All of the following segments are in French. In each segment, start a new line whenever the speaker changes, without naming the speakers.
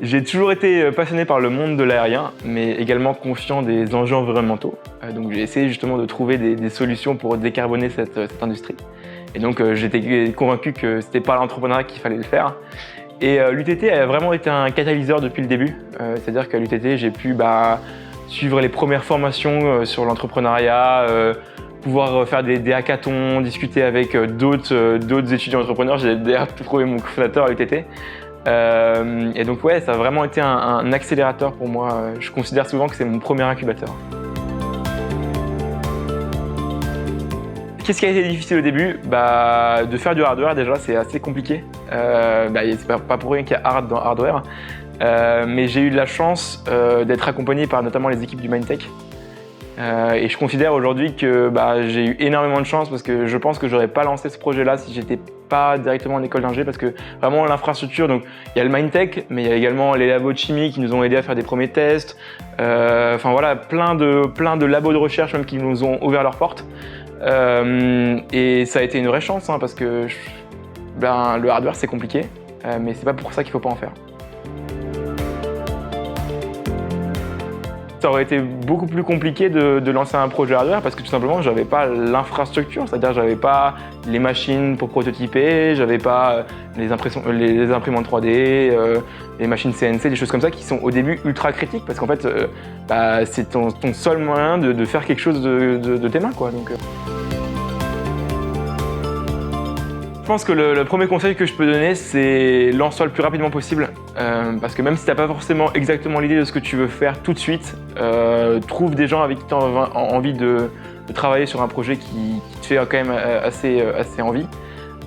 J'ai toujours été passionné par le monde de l'aérien, mais également conscient des enjeux environnementaux. Donc j'ai essayé justement de trouver des solutions pour décarboner cette industrie. Et donc j'étais convaincu que c'était par l'entrepreneuriat qu'il fallait le faire. Et l'UTT a vraiment été un catalyseur depuis le début. C'est-à-dire qu'à l'UTT, j'ai pu suivre les premières formations sur l'entrepreneuriat, pouvoir faire des hackathons, discuter avec d'autres étudiants entrepreneurs. J'ai d'ailleurs trouvé mon cofondateur à l'UTT. Et donc ouais, ça a vraiment été un accélérateur pour moi. Je considère souvent que c'est mon premier incubateur. Qu'est-ce qui a été difficile au début? De faire du hardware déjà, c'est assez compliqué. C'est pas pour rien qu'il y a hard dans hardware. Mais j'ai eu de la chance d'être accompagné par notamment les équipes du Mindtech. Et je considère aujourd'hui que j'ai eu énormément de chance parce que je pense que j'aurais pas lancé ce projet-là si j'étais pas directement en école d'ingé, parce que vraiment l'infrastructure, donc il y a le Mindtech, mais il y a également les labos de chimie qui nous ont aidés à faire des premiers tests. Enfin voilà, plein de labos de recherche même qui nous ont ouvert leurs portes. Et ça a été une vraie chance parce que le hardware c'est compliqué, mais c'est pas pour ça qu'il faut pas en faire. Ça aurait été beaucoup plus compliqué de lancer un projet hardware parce que tout simplement j'avais pas l'infrastructure, c'est-à-dire j'avais pas les machines pour prototyper, j'avais pas les imprimantes 3D, les machines CNC, des choses comme ça qui sont au début ultra critiques parce qu'en fait c'est ton seul moyen de faire quelque chose de tes mains, quoi. Donc, je pense que le premier conseil que je peux donner, c'est lance-toi le plus rapidement possible. Parce que même si tu n'as pas forcément exactement l'idée de ce que tu veux faire tout de suite, trouve des gens avec qui tu as envie de travailler sur un projet qui te fait quand même assez envie.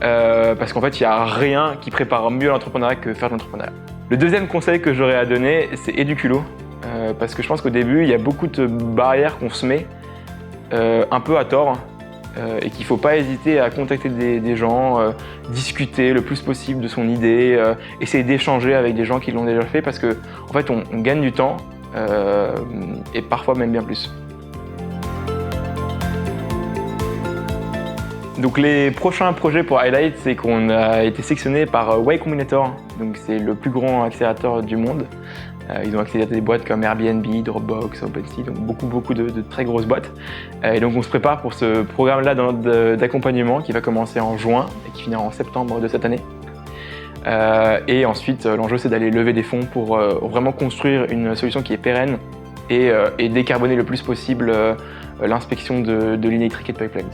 Parce qu'en fait, il n'y a rien qui prépare mieux l'entrepreneuriat que faire de l'entrepreneuriat. Le deuxième conseil que j'aurais à donner, c'est aie du culot. Parce que je pense qu'au début, il y a beaucoup de barrières qu'on se met, un peu à tort. Et qu'il ne faut pas hésiter à contacter des gens, discuter le plus possible de son idée, essayer d'échanger avec des gens qui l'ont déjà fait parce qu'en fait on gagne du temps et parfois même bien plus. Donc les prochains projets pour Highlight, c'est qu'on a été sélectionné par Y Combinator, donc c'est le plus grand accélérateur du monde. Ils ont accéléré des boîtes comme Airbnb, Dropbox, OpenSea, donc beaucoup de très grosses boîtes. Et donc on se prépare pour ce programme-là d'accompagnement qui va commencer en juin et qui finira en septembre de cette année. Et ensuite, l'enjeu c'est d'aller lever des fonds pour vraiment construire une solution qui est pérenne et décarboner le plus possible l'inspection de lignes électriques et de pipelines.